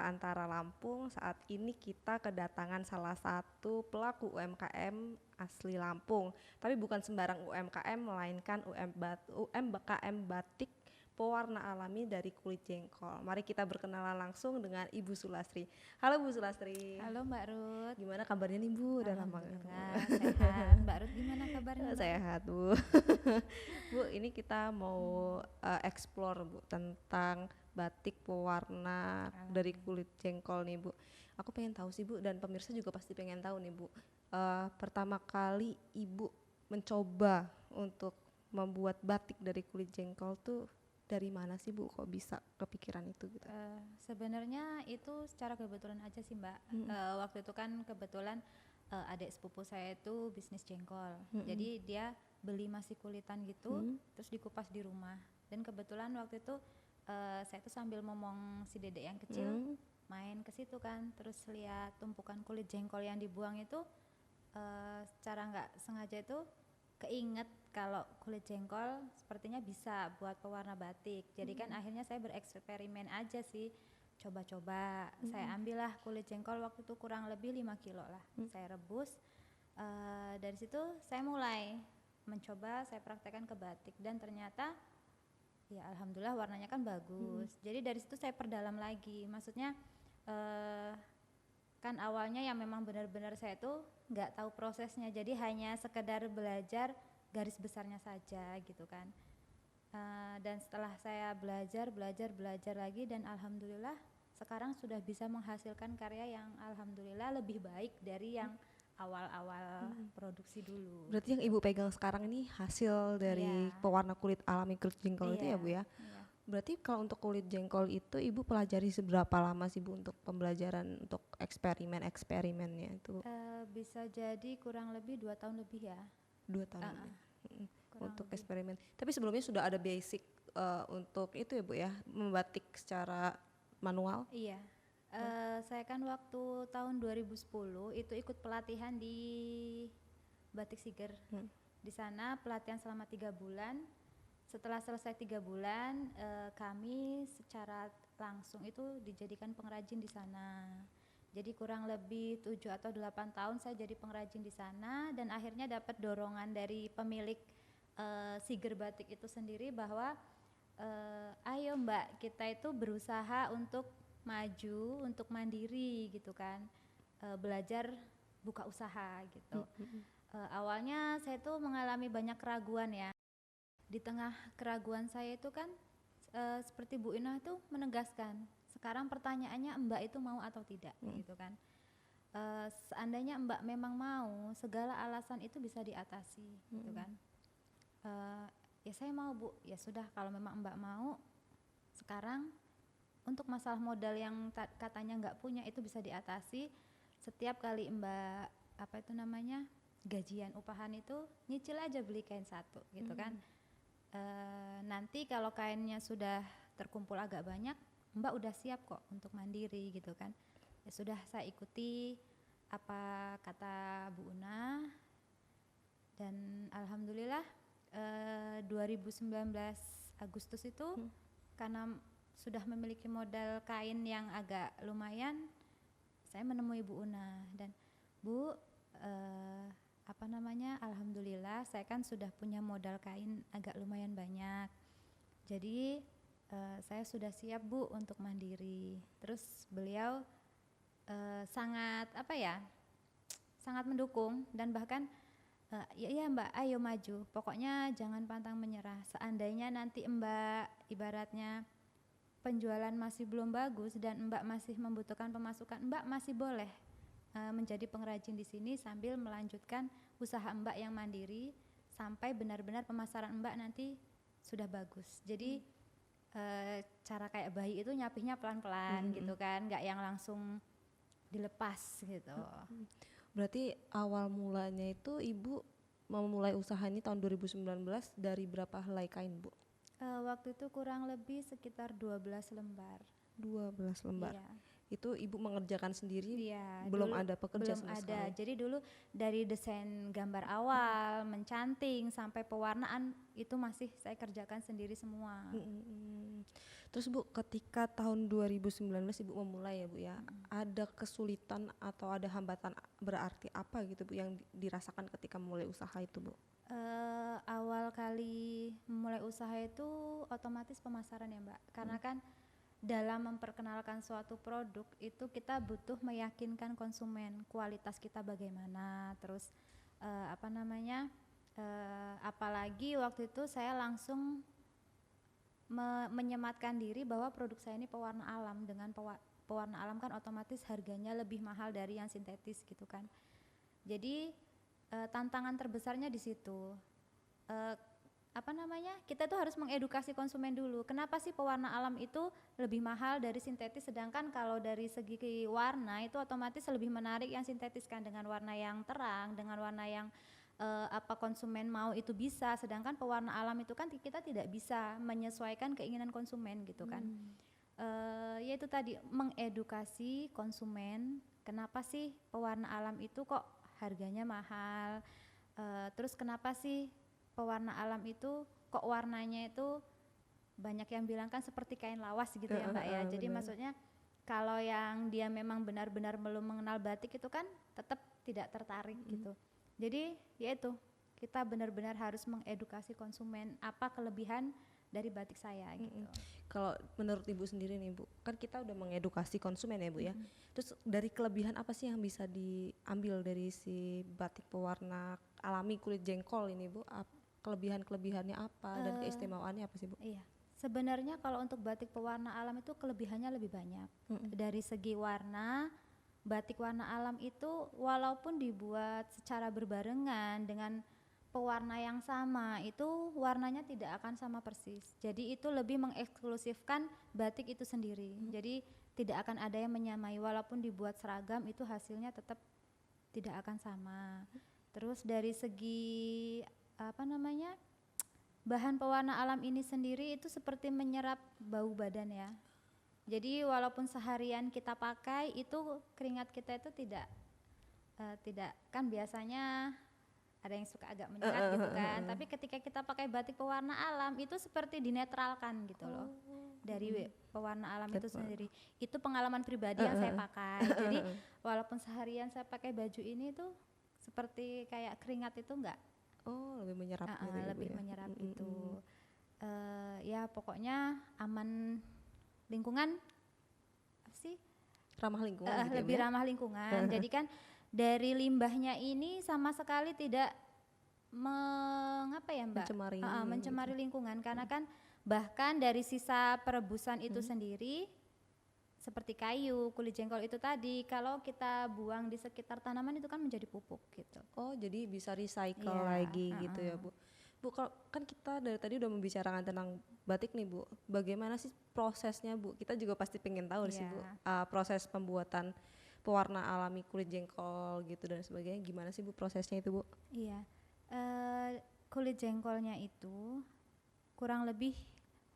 Nusantara Lampung. Saat ini kita kedatangan salah satu pelaku UMKM asli Lampung. Tapi bukan sembarang UMKM, melainkan UMKM batik pewarna alami dari kulit jengkol. Mari kita berkenalan langsung dengan Ibu Sulastri. Halo Bu Sulastri. Halo Mbak Ruth. Gimana kabarnya nih Bu? Udah lama gak ketemu. Alhamdulillah sehat. Mbak Ruth gimana kabarnya Mbak? Sehat Bu. Bu, ini kita mau explore Bu tentang batik pewarna dari kulit jengkol nih Bu. Aku pengen tahu sih Bu, dan pemirsa juga pasti pengen tahu nih Bu. Pertama kali Ibu mencoba untuk membuat batik dari kulit jengkol tuh dari mana sih Bu, kok bisa kepikiran itu gitu? Sebenarnya itu secara kebetulan aja sih Mbak. Waktu itu kan kebetulan adik sepupu saya itu bisnis jengkol. Jadi dia beli masih kulitan gitu, terus dikupas di rumah. Dan kebetulan waktu itu saya tuh sambil ngomong si dedek yang kecil main ke situ kan, terus lihat tumpukan kulit jengkol yang dibuang itu, secara nggak sengaja itu keinget kalau kulit jengkol sepertinya bisa buat pewarna batik. Jadi kan akhirnya saya bereksperimen aja sih, coba-coba. Saya ambillah kulit jengkol waktu itu kurang lebih 5 kilo lah. Saya rebus, dari situ saya mulai mencoba, saya praktekkan ke batik dan ternyata ya alhamdulillah warnanya kan bagus. Jadi dari situ saya perdalam lagi, maksudnya kan awalnya yang memang benar-benar saya tuh nggak tahu prosesnya, jadi hanya sekedar belajar garis besarnya saja gitu kan. Dan setelah saya belajar lagi, dan alhamdulillah sekarang sudah bisa menghasilkan karya yang alhamdulillah lebih baik dari yang awal-awal produksi dulu. Berarti yang Ibu pegang sekarang ini hasil dari pewarna kulit alami kulit jengkol itu ya Bu ya? Iya. Berarti kalau untuk kulit jengkol itu Ibu pelajari seberapa lama sih Bu untuk pembelajaran untuk eksperimennya itu? Bisa jadi kurang lebih 2 tahun lebih ya. 2 tahun untuk lebih. Eksperimen. Tapi sebelumnya sudah ada basic untuk itu ya Bu ya, membatik secara manual? Iya. Saya kan waktu tahun 2010 itu ikut pelatihan di Batik Siger. Di sana pelatihan selama 3 bulan. Setelah selesai 3 bulan, kami secara langsung itu dijadikan pengrajin di sana. Jadi kurang lebih 7 atau 8 tahun saya jadi pengrajin di sana, dan akhirnya dapat dorongan dari pemilik Siger Batik itu sendiri bahwa ayo Mbak, kita itu berusaha untuk maju, untuk mandiri gitu kan, belajar buka usaha gitu. Awalnya saya tuh mengalami banyak keraguan ya. Di tengah keraguan saya itu kan seperti Bu Inah itu menegaskan, sekarang pertanyaannya Mbak itu mau atau tidak gitu kan. Seandainya Mbak memang mau, segala alasan itu bisa diatasi gitu kan. Ya saya mau Bu, ya sudah kalau memang Mbak mau, sekarang untuk masalah modal yang katanya nggak punya itu bisa diatasi. Setiap kali Mbak gajian upahan itu nyicil aja beli kain satu gitu kan. Nanti kalau kainnya sudah terkumpul agak banyak, Mbak udah siap kok untuk mandiri gitu kan. Ya sudah, saya ikuti apa kata Bu Una, dan alhamdulillah 2019 Agustus itu karena sudah memiliki modal kain yang agak lumayan, saya menemui Bu Una dan Bu, alhamdulillah saya kan sudah punya modal kain agak lumayan banyak, jadi saya sudah siap Bu untuk mandiri. Terus beliau sangat mendukung dan bahkan ya Mbak, ayo maju, pokoknya jangan pantang menyerah. Seandainya nanti Mbak ibaratnya penjualan masih belum bagus dan Mbak masih membutuhkan pemasukan, Mbak masih boleh menjadi pengrajin di sini sambil melanjutkan usaha Mbak yang mandiri sampai benar-benar pemasaran Mbak nanti sudah bagus. Jadi cara kayak bayi itu nyapihnya pelan-pelan gitu kan, nggak yang langsung dilepas gitu. Berarti awal mulanya itu Ibu memulai usaha ini tahun 2019 dari berapa helai kain Bu? Waktu itu kurang lebih sekitar 12 lembar. 12 lembar. Iya. Itu ibu mengerjakan sendiri, Iya, belum dulu ada pekerja belum sama ada. sekali. Jadi dulu dari desain gambar awal, mencanting sampai pewarnaan itu masih saya kerjakan sendiri semua. Mm-mm. Terus Bu, ketika tahun 2019 Ibu memulai ya Bu ya, ada kesulitan atau ada hambatan berarti apa gitu Bu yang dirasakan ketika memulai usaha itu Bu? Awal kali memulai usaha itu otomatis pemasaran ya Mbak, karena kan dalam memperkenalkan suatu produk itu kita butuh meyakinkan konsumen kualitas kita bagaimana, terus apa namanya, apalagi waktu itu saya langsung menyematkan diri bahwa produk saya ini pewarna alam. Dengan pewarna alam kan otomatis harganya lebih mahal dari yang sintetis gitu kan. Jadi tantangan terbesarnya di situ. Apa namanya, kita tuh harus mengedukasi konsumen dulu. Kenapa sih pewarna alam itu lebih mahal dari sintetis, sedangkan kalau dari segi warna itu otomatis lebih menarik yang sintetis kan, dengan warna yang terang, dengan warna yang apa konsumen mau itu bisa, sedangkan pewarna alam itu kan kita tidak bisa menyesuaikan keinginan konsumen gitu kan. Yaitu tadi mengedukasi konsumen, kenapa sih pewarna alam itu kok harganya mahal, terus kenapa sih pewarna alam itu kok warnanya itu banyak yang bilang kan seperti kain lawas gitu ya Mbak ya. Jadi Bener. maksudnya kalau yang dia memang benar-benar belum mengenal batik itu kan tetap tidak tertarik gitu. Jadi yaitu kita benar-benar harus mengedukasi konsumen apa kelebihan dari batik saya gitu. Kalau menurut Ibu sendiri nih Bu, kan kita udah mengedukasi konsumen ya Bu ya. Terus dari kelebihan apa sih yang bisa diambil dari si batik pewarna alami kulit jengkol ini Bu? Kelebihan-kelebihannya apa dan keistimewaannya apa sih Bu? Iya, sebenarnya kalau untuk batik pewarna alam itu kelebihannya lebih banyak. Dari segi warna, batik warna alam itu walaupun dibuat secara berbarengan dengan pewarna yang sama, itu warnanya tidak akan sama persis. Jadi itu lebih mengeksklusifkan batik itu sendiri. Jadi tidak akan ada yang menyamai, walaupun dibuat seragam itu hasilnya tetap tidak akan sama. Terus dari segi apa namanya, bahan pewarna alam ini sendiri itu seperti menyerap bau badan ya. Jadi walaupun seharian kita pakai itu keringat kita itu tidak kan biasanya ada yang suka agak menyengat gitu kan. Tapi ketika kita pakai batik pewarna alam itu seperti dinetralkan gitu loh. Dari pewarna alam itu sendiri. Itu pengalaman pribadi yang saya pakai. Jadi walaupun seharian saya pakai baju ini tuh seperti kayak keringat itu enggak. Oh, lebih menyerap gitu ya, Bu, Lebih ya? menyerap gitu. Ya pokoknya aman lingkungan, apa sih? Ramah lingkungan gitu ya, Bu, Lebih ya? ramah lingkungan. Jadi kan dari limbahnya ini sama sekali tidak mengapa ya Mbak? Mencemari Mencemari gitu. lingkungan, karena kan bahkan dari sisa perebusan itu sendiri seperti kayu, kulit jengkol itu tadi, kalau kita buang di sekitar tanaman itu kan menjadi pupuk gitu. Oh, jadi bisa recycle Iya, lagi gitu ya, Bu. Bu, kalau kan kita dari tadi udah membicarakan tentang batik nih, Bu. Bagaimana sih prosesnya, Bu? Kita juga pasti pengen tahu sih, Bu. Proses pembuatan pewarna alami kulit jengkol gitu dan sebagainya. Gimana sih, Bu, prosesnya itu, Bu? Iya. Kulit jengkolnya itu kurang lebih,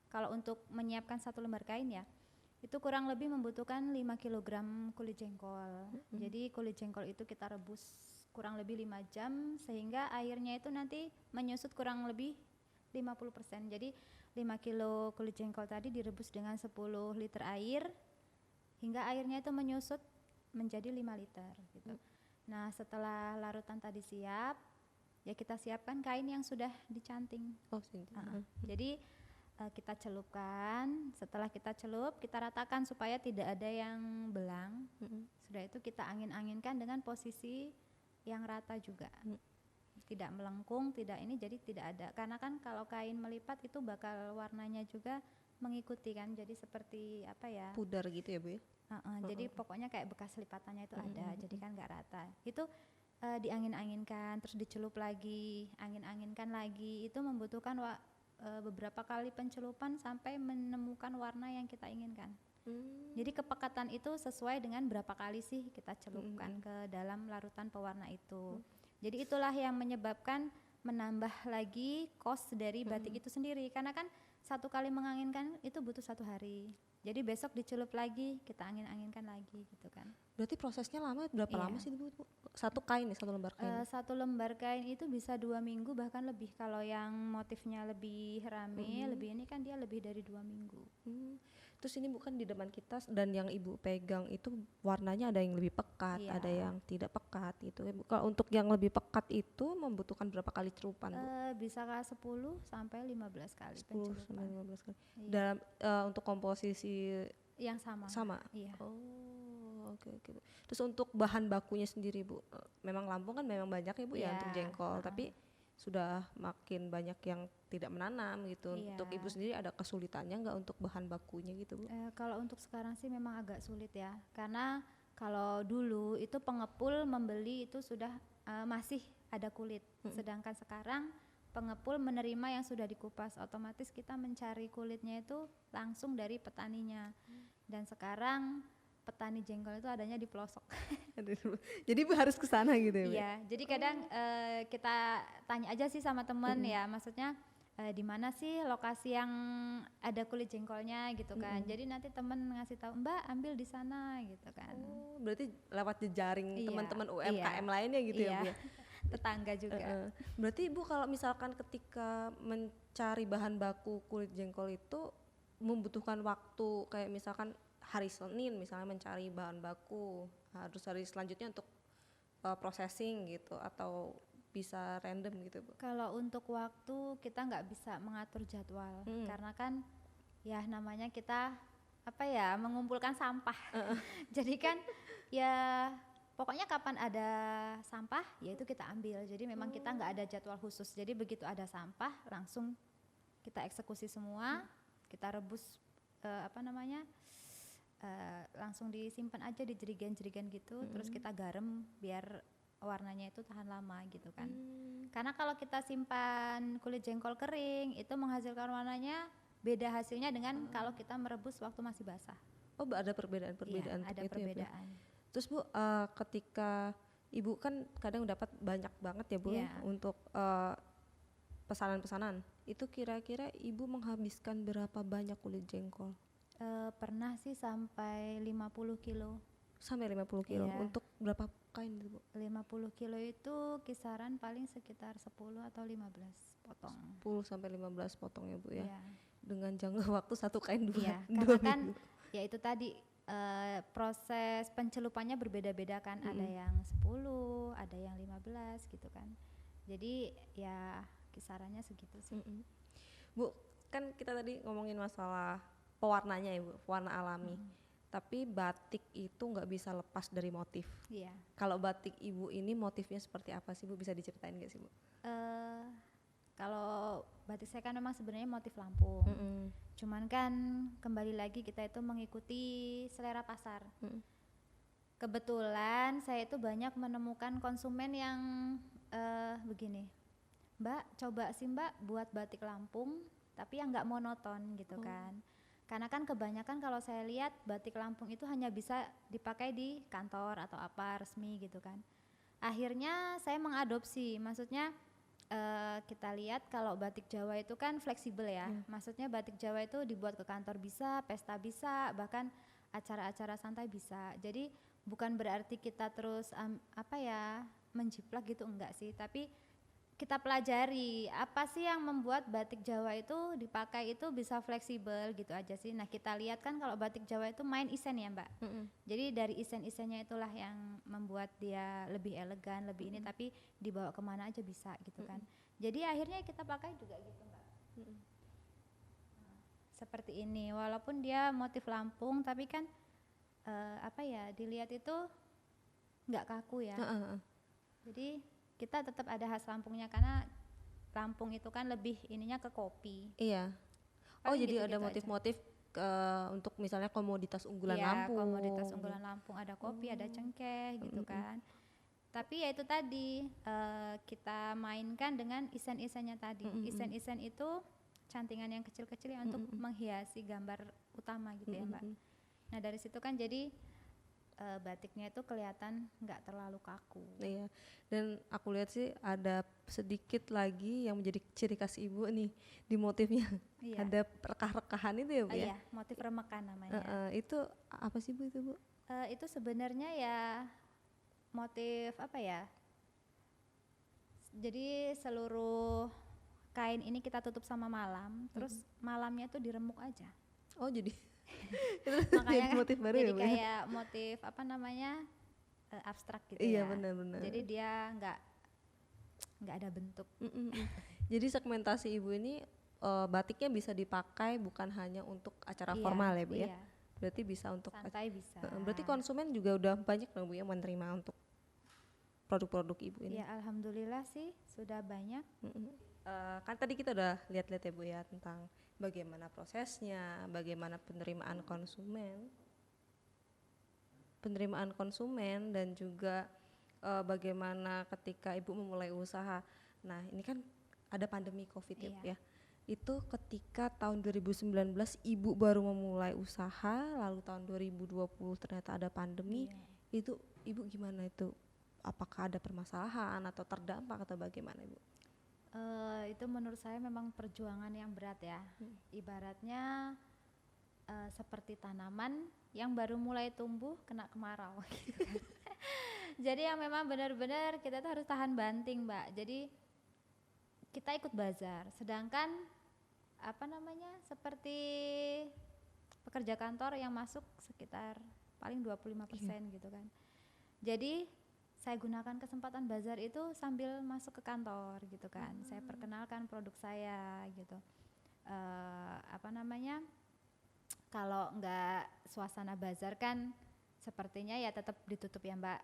kalau untuk menyiapkan 1 lembar kain ya, itu kurang lebih membutuhkan 5 kg kulit jengkol. Jadi kulit jengkol itu kita rebus kurang lebih 5 jam sehingga airnya itu nanti menyusut kurang lebih 50%. Jadi 5 kilo kulit jengkol tadi direbus dengan 10 liter air hingga airnya itu menyusut menjadi 5 liter gitu. Nah, setelah larutan tadi siap, ya kita siapkan kain yang sudah dicanting. Oh, sini. Jadi kita celupkan, setelah kita celup kita ratakan supaya tidak ada yang belang. Sudah itu kita angin-anginkan dengan posisi yang rata juga, tidak melengkung, tidak ini, jadi tidak ada, karena kan kalau kain melipat itu bakal warnanya juga mengikuti kan, jadi seperti apa ya, Pudar gitu ya, Bu ya? jadi pokoknya kayak bekas lipatannya itu ada, jadi kan nggak rata. Itu diangin-anginkan, terus dicelup lagi, angin-anginkan lagi, itu membutuhkan beberapa kali pencelupan sampai menemukan warna yang kita inginkan. Jadi kepekatan itu sesuai dengan berapa kali sih kita celupkan ke dalam larutan pewarna itu. Jadi itulah yang menyebabkan menambah lagi cost dari batik itu sendiri, karena kan satu kali menganginkan itu butuh 1 hari. Jadi besok dicelup lagi, kita angin-anginkan lagi gitu kan. Berarti prosesnya lama, berapa Iya. lama sih Bu? Satu kain nih, satu lembar kain. Satu lembar kain itu bisa 2 minggu bahkan lebih. Kalau yang motifnya lebih rame, lebih ini kan dia lebih dari 2 minggu. Terus ini bukan di depan kita dan yang Ibu pegang itu warnanya ada yang lebih pekat, Iya. ada yang tidak pekat gitu. Kalau untuk yang lebih pekat itu membutuhkan berapa kali celupan, Bu? Bisa 10 sampai 15 kali 10 sampai pencelupan. 15 kali. Iya. Dalam untuk komposisi Yang sama. sama? Iya. Oh, oke oke. Terus untuk bahan bakunya sendiri Bu, memang Lampung kan memang banyak ya Bu ya Iya, untuk jengkol, tapi sudah makin banyak yang tidak menanam gitu. Iya. Untuk Ibu sendiri ada kesulitannya nggak untuk bahan bakunya gitu Bu? Kalau untuk sekarang sih memang agak sulit ya, karena kalau dulu itu pengepul membeli itu sudah masih ada kulit, sedangkan sekarang pengepul menerima yang sudah dikupas, otomatis kita mencari kulitnya itu langsung dari petaninya. Dan sekarang petani jengkol itu adanya di pelosok. Jadi Bu harus ke sana gitu ya Bu? Iya, jadi kadang kita tanya aja sih sama teman ya, maksudnya di mana sih lokasi yang ada kulit jengkolnya gitu kan. Jadi nanti teman ngasih tahu, Mbak ambil di sana gitu kan. Oh, berarti lewat jejaring Iya, teman-teman UMKM iya. lainnya gitu ya Iya. Bu ya? Tetangga juga. Berarti Ibu kalau misalkan ketika mencari bahan baku kulit jengkol itu membutuhkan waktu kayak misalkan hari Senin misalnya mencari bahan baku, harus hari selanjutnya untuk processing gitu atau bisa random gitu Bu? Kalau untuk waktu kita nggak bisa mengatur jadwal, karena kan ya namanya kita apa ya mengumpulkan sampah. Jadi kan ya pokoknya kapan ada sampah ya itu kita ambil. Jadi memang kita nggak ada jadwal khusus. Jadi begitu ada sampah langsung kita eksekusi semua, kita rebus langsung disimpan aja di jerigen-jerigen gitu, terus kita garam biar warnanya itu tahan lama gitu kan. Karena kalau kita simpan kulit jengkol kering itu menghasilkan warnanya beda hasilnya dengan kalau kita merebus waktu masih basah. Oh ada perbedaan-perbedaan Iya, ada untuk itu ya, Bu? perbedaan. Terus Bu ketika Ibu kan kadang dapat banyak banget ya Bu Iya. untuk pesanan-pesanan, itu kira-kira Ibu menghabiskan berapa banyak kulit jengkol? Pernah sih sampai 50 kilo. Sampai 50 kilo. Iya. Untuk berapa kain itu Bu? 50 kilo itu kisaran paling sekitar 10 atau 15 potong. 10 sampai 15 potong ya Bu ya? Iya. Dengan jangka waktu satu kain Iya, dua karena kan minggu. ya itu tadi proses pencelupannya berbeda-beda kan, ada yang 10, ada yang 15 gitu kan. Jadi ya kisarannya segitu sih. Bu, kan kita tadi ngomongin masalah pewarnanya ya Bu, warna alami. Tapi batik itu nggak bisa lepas dari motif. Iya. Kalau batik Ibu ini motifnya seperti apa sih Bu? Bisa diceritain nggak sih Bu? Kalau batik saya kan memang sebenarnya motif Lampung. Cuman kan kembali lagi kita itu mengikuti selera pasar. Kebetulan saya itu banyak menemukan konsumen yang begini, Mbak coba sih Mbak buat batik Lampung tapi yang nggak monoton gitu kan. Karena kan kebanyakan kalau saya lihat batik Lampung itu hanya bisa dipakai di kantor atau apa resmi gitu kan. Akhirnya saya mengadopsi, maksudnya kita lihat kalau batik Jawa itu kan fleksibel ya. Maksudnya batik Jawa itu dibuat ke kantor bisa, pesta bisa, bahkan acara-acara santai bisa. Jadi bukan berarti kita terus menjiplak gitu, enggak sih, tapi kita pelajari apa sih yang membuat batik Jawa itu dipakai itu bisa fleksibel gitu aja sih. Nah kita lihat kan kalau batik Jawa itu main isen ya Mbak. Jadi dari isen-isennya itulah yang membuat dia lebih elegan, lebih ini, tapi dibawa kemana aja bisa gitu kan. Jadi akhirnya kita pakai juga gitu Mbak. Seperti ini, walaupun dia motif Lampung tapi kan dilihat itu nggak kaku ya. Jadi kita tetap ada khas Lampungnya karena Lampung itu kan lebih ininya ke kopi. Iya. Oh Paling jadi ada gitu-gitu motif-motif untuk misalnya komoditas unggulan Iya, Lampung. komoditas unggulan Lampung, ada kopi, ada cengkeh gitu kan. Tapi ya itu tadi kita mainkan dengan isen-isennya tadi. Isen-isen itu cantingan yang kecil-kecil yang untuk menghiasi gambar utama gitu ya Mbak. Nah dari situ kan jadi batiknya itu kelihatan nggak terlalu kaku. Iya, dan aku lihat sih ada sedikit lagi yang menjadi ciri khas ibu nih di motifnya. Iya. Ada rekah-rekahan itu ya bu ya? Iya, motif remekan namanya. Itu apa sih bu itu bu? Itu sebenarnya ya motif apa ya? Jadi seluruh kain ini kita tutup sama malam, terus malamnya tuh diremuk aja. Oh jadi Makanya jadi motif baru jadi ya bu? kayak motif apa namanya abstrak gitu Iya ya. benar-benar. Jadi dia nggak ada bentuk. Jadi segmentasi ibu ini batiknya bisa dipakai bukan hanya untuk acara Iya, formal ya bu ya? iya. Berarti bisa untuk Santai bisa. berarti konsumen juga udah banyak dong bu ya menerima untuk produk-produk ibu ini. Ya alhamdulillah sih sudah banyak. Kan tadi kita udah lihat-lihat ya bu ya tentang bagaimana prosesnya, bagaimana penerimaan konsumen dan juga bagaimana ketika ibu memulai usaha. Nah ini kan ada pandemi COVID ya, Iya. Bu ya. Itu ketika tahun 2019 ibu baru memulai usaha, lalu tahun 2020 ternyata ada pandemi. Iya. Itu ibu gimana itu? Apakah ada permasalahan atau terdampak atau bagaimana ibu? Itu menurut saya memang perjuangan yang berat ya. Ibaratnya seperti tanaman yang baru mulai tumbuh kena kemarau gitu kan. Jadi yang memang benar-benar kita tuh harus tahan banting Mbak. Jadi kita ikut bazar, sedangkan apa namanya seperti pekerja kantor yang masuk sekitar paling 25% gitu kan. Jadi saya gunakan kesempatan bazar itu sambil masuk ke kantor gitu kan. Saya perkenalkan produk saya gitu. Apa namanya? Kalau nggak suasana bazar kan sepertinya ya tetap ditutup ya Mbak.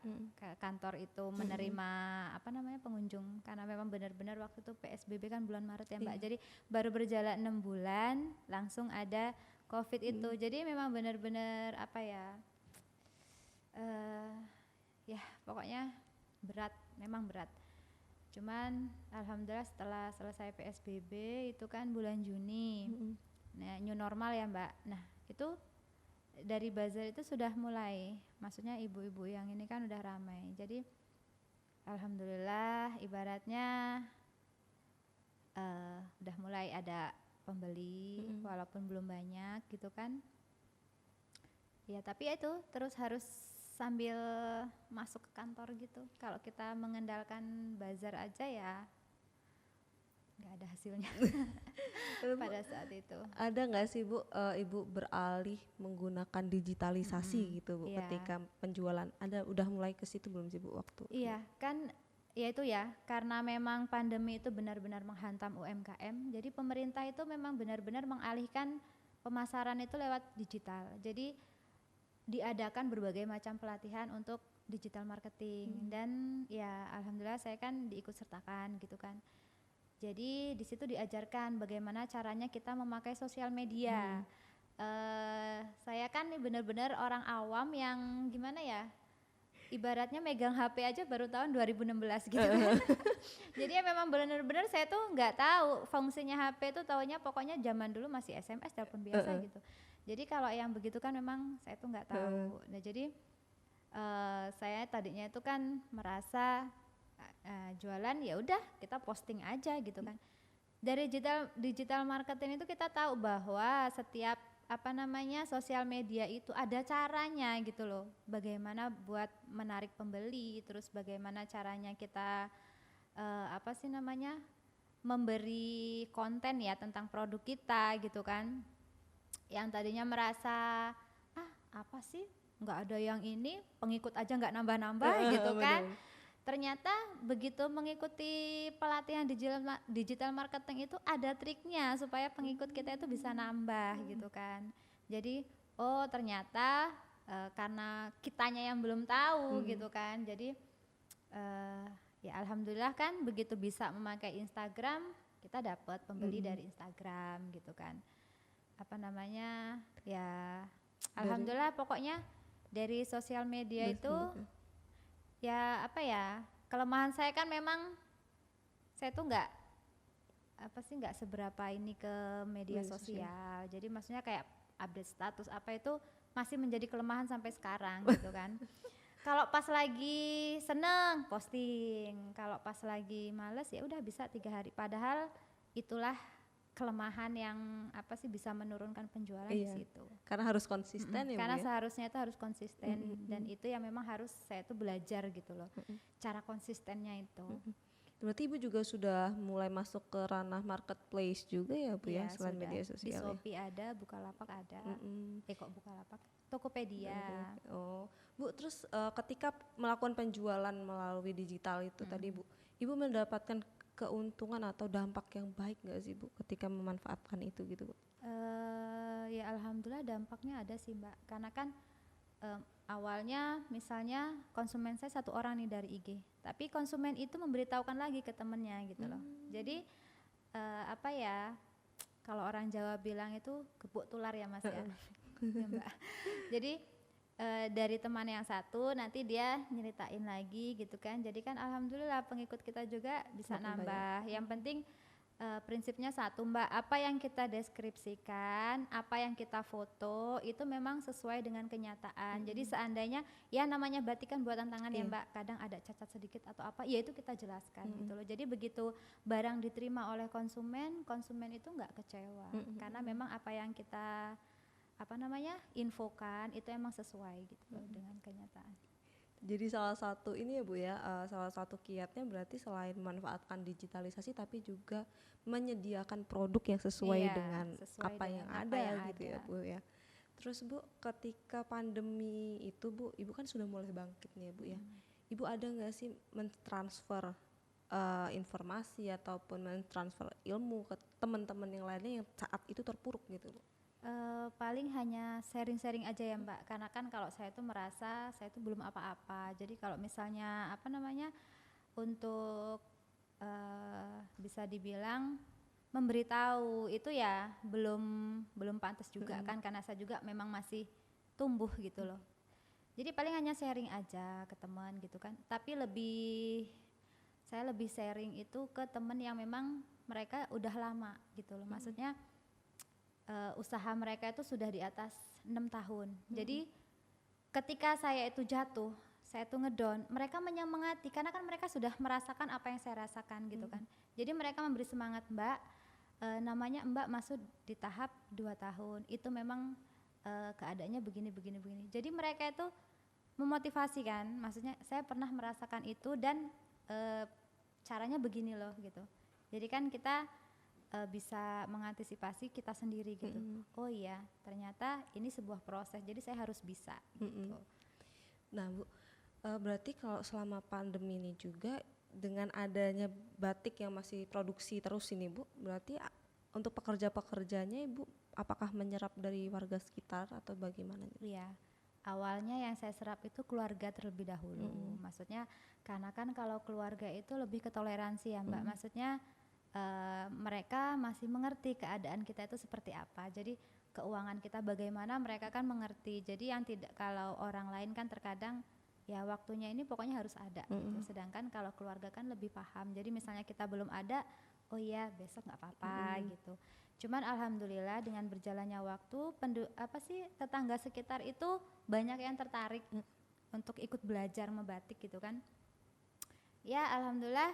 Kantor itu menerima apa namanya pengunjung karena memang benar-benar waktu itu PSBB kan bulan Maret ya Mbak. Jadi baru berjalan 6 bulan langsung ada COVID itu. Jadi memang benar-benar apa ya? Ya pokoknya berat, memang berat. Cuman alhamdulillah setelah selesai PSBB itu kan bulan Juni. Nah, new normal ya Mbak. Nah, itu dari bazar itu sudah mulai, maksudnya ibu-ibu yang ini kan udah ramai. Jadi alhamdulillah ibaratnya udah mulai ada pembeli walaupun belum banyak gitu kan. Ya, tapi ya itu terus harus sambil masuk ke kantor gitu. Kalau kita mengandalkan bazar aja ya nggak ada hasilnya pada saat itu. Ada nggak sih Bu, ibu beralih menggunakan digitalisasi gitu Bu, Iya. ketika penjualan ada udah mulai ke situ belum sih Bu waktu? Iya kan ya itu ya karena memang pandemi itu benar-benar menghantam UMKM. Jadi pemerintah itu memang benar-benar mengalihkan pemasaran itu lewat digital. Jadi diadakan berbagai macam pelatihan untuk digital marketing dan ya alhamdulillah saya kan diikut sertakan gitu kan. Jadi di situ diajarkan bagaimana caranya kita memakai sosial media. Saya kan nih benar-benar orang awam yang gimana ya? Ibaratnya megang HP aja baru tahun 2016 gitu kan. Jadi ya memang benar-benar saya tuh nggak tahu fungsinya HP itu, taunya pokoknya zaman dulu masih SMS, telepon biasa gitu. Jadi kalau yang begitu kan memang saya tuh nggak tahu. Nah jadi saya tadinya itu kan merasa jualan ya udah kita posting aja gitu kan. Dari digital marketing itu kita tahu bahwa setiap apa namanya sosial media itu ada caranya gitu loh. Bagaimana buat menarik pembeli, terus bagaimana caranya kita apa sih namanya memberi konten ya tentang produk kita gitu kan. Yang tadinya merasa apa sih nggak ada yang ini, pengikut aja nggak nambah-nambah gitu kan. Ternyata begitu mengikuti pelatihan digital marketing itu ada triknya supaya pengikut kita itu bisa nambah gitu kan. Jadi oh ternyata karena kitanya yang belum tahu gitu kan. Jadi ya alhamdulillah kan begitu bisa memakai Instagram kita dapat pembeli dari Instagram gitu kan. Apa namanya ya alhamdulillah pokoknya dari sosial media itu ya apa ya kelemahan saya kan memang saya tuh nggak nggak seberapa ini ke media sosial. Jadi maksudnya kayak update status apa itu masih menjadi kelemahan sampai sekarang gitu kan. Kalau pas lagi seneng posting, kalau pas lagi males ya udah bisa 3 hari. Padahal itulah kelemahan yang apa sih bisa menurunkan penjualan di Iya, situ. karena harus konsisten ya Bu Karena ya. seharusnya itu harus konsisten dan itu yang memang harus saya tuh belajar gitu loh. Cara konsistennya itu. Berarti Ibu juga sudah mulai masuk ke ranah marketplace juga ya Bu ya, Iya, selain sudah. media Di sosial ya. Shopee ada, Bukalapak ada. Kok Bukalapak? Tokopedia. Oh, Bu, terus ketika melakukan penjualan melalui digital itu tadi Bu, Ibu mendapatkan keuntungan atau dampak yang baik nggak sih Bu ketika memanfaatkan itu gitu Bu? Ya alhamdulillah dampaknya ada sih Mbak. Karena kan awalnya misalnya konsumen saya 1 orang nih dari IG, tapi konsumen itu memberitahukan lagi ke temennya gitu loh. Jadi apa ya, kalau orang Jawa bilang itu gebuk tular ya Mas ya. Ya, Mbak. Jadi dari teman yang satu nanti dia nyeritain lagi gitu kan. Jadi kan alhamdulillah pengikut kita juga bisa Makin nambah. Yang penting prinsipnya satu Mbak, apa yang kita deskripsikan, apa yang kita foto itu memang sesuai dengan kenyataan. Jadi seandainya ya namanya batik kan buatan tangan ya Mbak, kadang ada cacat sedikit atau apa, ya itu kita jelaskan gitu loh. Jadi begitu barang diterima oleh konsumen, konsumen itu nggak kecewa karena memang apa yang kita infokan itu emang sesuai gitu loh dengan kenyataan. Jadi salah satu ini ya Bu ya, salah satu kiatnya berarti selain memanfaatkan digitalisasi tapi juga menyediakan produk yang sesuai dengan sesuai apa dengan yang apa ada yang gitu ada. ya Bu ya. Terus Bu, ketika pandemi itu Bu, Ibu kan sudah mulai bangkit nih ya Bu ya. Ibu ada nggak sih mentransfer informasi ataupun mentransfer ilmu ke teman-teman yang lainnya yang saat itu terpuruk gitu Bu? Paling hanya sharing-sharing aja ya Mbak, karena kan kalau saya tuh merasa saya tuh belum apa-apa. Jadi kalau misalnya untuk bisa dibilang memberitahu itu ya belum pantas juga kan, karena saya juga memang masih tumbuh gitu loh. Jadi paling hanya sharing aja ke teman gitu kan. Tapi saya lebih sharing itu ke teman yang memang mereka udah lama gitu loh. Maksudnya usaha mereka itu sudah di atas 6 tahun. Jadi ketika saya itu jatuh, saya itu ngedown, mereka menyemangati karena kan mereka sudah merasakan apa yang saya rasakan gitu kan. Jadi mereka memberi semangat, Mbak, namanya Mbak masuk di tahap 2 tahun. Itu memang keadaannya begini. Jadi mereka itu memotivasi kan, maksudnya saya pernah merasakan itu dan caranya begini loh gitu. Jadi kan kita bisa mengantisipasi kita sendiri gitu. Oh iya, ternyata ini sebuah proses. Jadi saya harus bisa gitu. Nah, Bu, berarti kalau selama pandemi ini juga dengan adanya batik yang masih produksi terus ini Bu, berarti untuk pekerja-pekerjanya Ibu apakah menyerap dari warga sekitar atau bagaimana? Iya. Awalnya yang saya serap itu keluarga terlebih dahulu. Maksudnya karena kan kalau keluarga itu lebih ke toleransi ya Mbak. Maksudnya mereka masih mengerti keadaan kita itu seperti apa. Jadi keuangan kita bagaimana mereka kan mengerti. Jadi yang tidak, kalau orang lain kan terkadang ya waktunya ini pokoknya harus ada gitu. Sedangkan kalau keluarga kan lebih paham. Jadi misalnya kita belum ada, oh iya besok nggak apa-apa gitu. Cuman alhamdulillah dengan berjalannya waktu tetangga sekitar itu banyak yang tertarik untuk ikut belajar membatik gitu kan. Ya alhamdulillah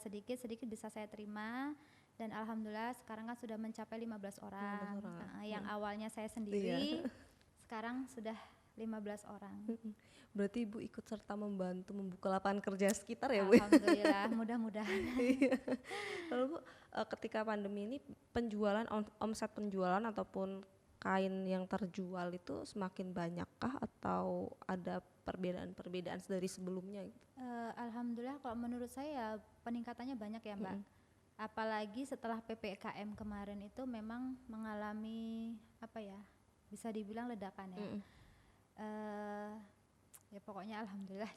sedikit bisa saya terima dan alhamdulillah sekarang kan sudah mencapai 15 orang. Yang awalnya saya sendiri sekarang sudah 15 orang. Berarti Ibu ikut serta membantu membuka lapangan kerja sekitar ya Bu? Alhamdulillah, mudah-mudahan. Lalu Bu, ketika pandemi ini omset penjualan ataupun kain yang terjual itu semakin banyakkah atau ada perbedaan dari sebelumnya gitu? Alhamdulillah kalau menurut saya peningkatannya banyak ya Mbak. Apalagi setelah PPKM kemarin itu memang mengalami bisa dibilang ledakan ya. Ya pokoknya alhamdulillah.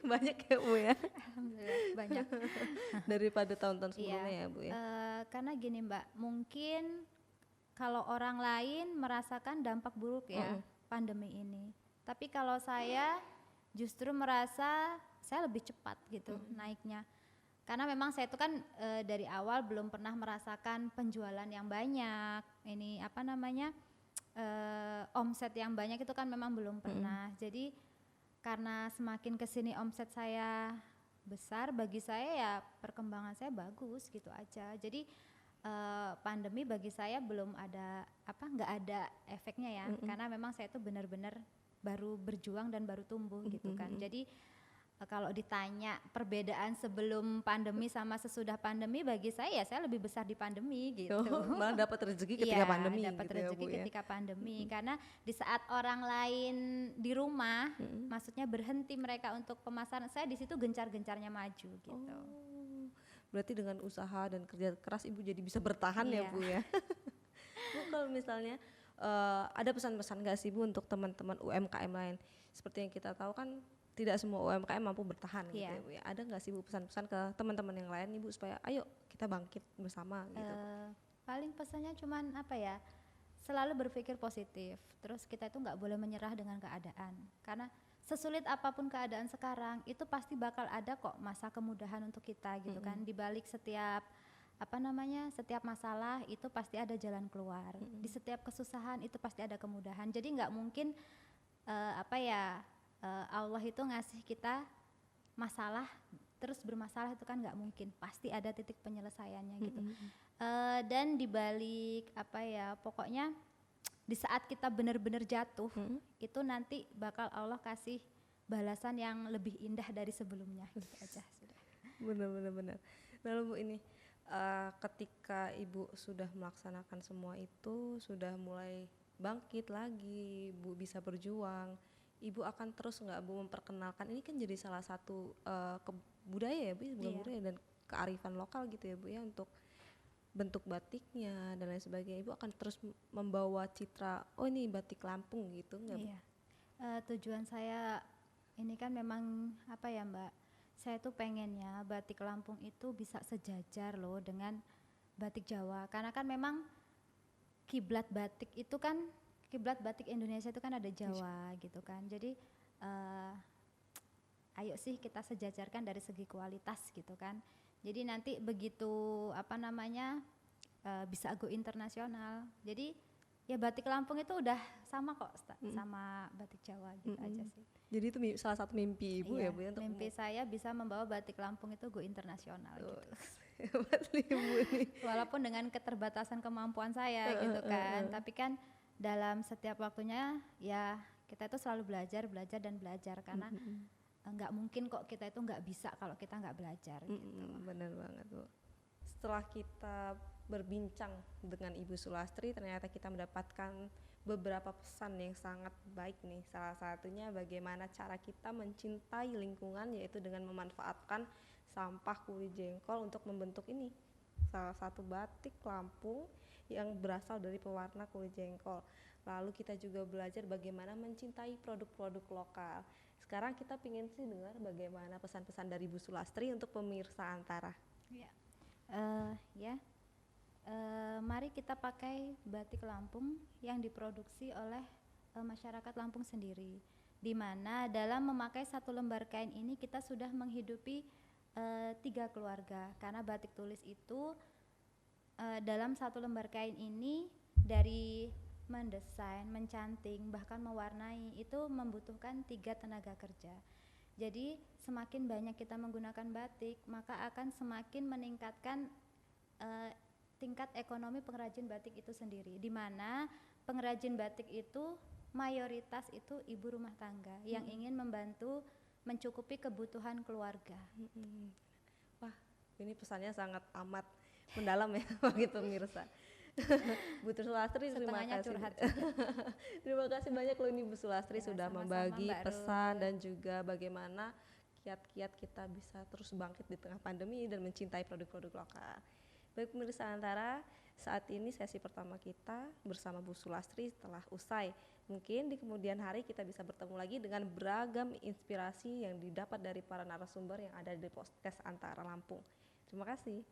Banyak ya Bu ya? Alhamdulillah banyak. Daripada tahun-tahun sebelumnya ya Bu ya? Karena gini Mbak, mungkin kalau orang lain merasakan dampak buruk ya pandemi ini. Tapi kalau saya justru merasa saya lebih cepat gitu naiknya. Karena memang saya itu kan dari awal belum pernah merasakan penjualan yang banyak. Ini omset yang banyak itu kan memang belum pernah. Jadi karena semakin kesini omset saya besar, bagi saya ya perkembangan saya bagus gitu aja. Jadi pandemi bagi saya belum ada nggak ada efeknya ya, karena memang saya itu benar-benar baru berjuang dan baru tumbuh gitu kan. Jadi kalau ditanya perbedaan sebelum pandemi sama sesudah pandemi, bagi saya ya saya lebih besar di pandemi gitu. Malah dapat rezeki ketika pandemi dapat gitu rezeki ya, Bu, ketika pandemi, karena di saat orang lain di rumah, maksudnya berhenti mereka untuk pemasaran, saya di situ gencar-gencarnya maju gitu. Berarti dengan usaha dan kerja keras Ibu jadi bisa bertahan ya, Bu ya. Bu, kalau misalnya ada pesan-pesan gak sih, Bu, untuk teman-teman UMKM lain? Seperti yang kita tahu kan tidak semua UMKM mampu bertahan gitu ya, Bu ya. Ada gak sih, Bu, pesan-pesan ke teman-teman yang lain nih, Bu, supaya ayo kita bangkit bersama gitu? Paling pesannya cuman selalu berpikir positif. Terus kita itu nggak boleh menyerah dengan keadaan, karena sesulit apapun keadaan sekarang itu pasti bakal ada kok masa kemudahan untuk kita gitu kan. Di balik setiap setiap masalah itu pasti ada jalan keluar. Di setiap kesusahan itu pasti ada kemudahan. Jadi nggak mungkin Allah itu ngasih kita masalah terus bermasalah, itu kan nggak mungkin, pasti ada titik penyelesaiannya gitu. Dan dibalik pokoknya di saat kita benar-benar jatuh, itu nanti bakal Allah kasih balasan yang lebih indah dari sebelumnya gitu aja sudah. Benar. Lalu, Bu, ini ketika Ibu sudah melaksanakan semua itu, sudah mulai bangkit lagi, Bu bisa berjuang, Ibu akan terus nggak, Bu, memperkenalkan ini kan jadi salah satu budaya ya, Bu, budaya dan kearifan lokal gitu ya, Bu ya, untuk bentuk batiknya dan lain sebagainya. Ibu akan terus membawa citra, oh ini batik Lampung gitu nggak, Bu? Iya. Tujuan saya ini kan memang Mbak, saya tuh pengennya batik Lampung itu bisa sejajar loh dengan batik Jawa, karena kan memang kiblat batik Indonesia itu kan ada Jawa gitu kan. Jadi ayo sih kita sejajarkan dari segi kualitas gitu kan. Jadi nanti begitu bisa go internasional. Jadi ya batik Lampung itu udah sama kok sama batik Jawa gitu aja sih. Jadi itu salah satu mimpi Ibu ya, Bu ya, untuk mimpi saya bisa membawa batik Lampung itu go internasional gitu. Hebat nih, Bu nih. Walaupun dengan keterbatasan kemampuan saya gitu kan, tapi kan dalam setiap waktunya ya kita itu selalu belajar karena nggak mungkin kok kita itu nggak bisa kalau kita nggak belajar gitu. Benar banget, Bu. Setelah kita berbincang dengan Ibu Sulastri, ternyata kita mendapatkan beberapa pesan yang sangat baik nih. Salah satunya bagaimana cara kita mencintai lingkungan, yaitu dengan memanfaatkan sampah kulit jengkol untuk membentuk ini salah satu batik Lampung yang berasal dari pewarna kulit jengkol. Lalu kita juga belajar bagaimana mencintai produk-produk lokal. Sekarang kita ingin sih dengar bagaimana pesan-pesan dari Bu Sulastri untuk pemirsa Antara. Mari kita pakai batik Lampung yang diproduksi oleh masyarakat Lampung sendiri, di mana dalam memakai satu lembar kain ini kita sudah menghidupi 3 keluarga, karena batik tulis itu dalam satu lembar kain ini dari mendesain, mencanting, bahkan mewarnai itu membutuhkan 3 tenaga kerja. Jadi semakin banyak kita menggunakan batik, maka akan semakin meningkatkan tingkat ekonomi pengrajin batik itu sendiri, di mana pengrajin batik itu mayoritas itu ibu rumah tangga yang ingin membantu mencukupi kebutuhan keluarga. Wah, ini pesannya sangat amat mendalam ya bagi pemirsa. Bu Sulastri, terima kasih. Terima kasih banyak loh ini Bu Sulastri sudah membagi pesan dan juga bagaimana kiat-kiat kita bisa terus bangkit di tengah pandemi dan mencintai produk-produk lokal. Baik pemirsa Antara, saat ini sesi pertama kita bersama Bu Sulastri telah usai. Mungkin di kemudian hari kita bisa bertemu lagi dengan beragam inspirasi yang didapat dari para narasumber yang ada di podcast Antara Lampung. Terima kasih.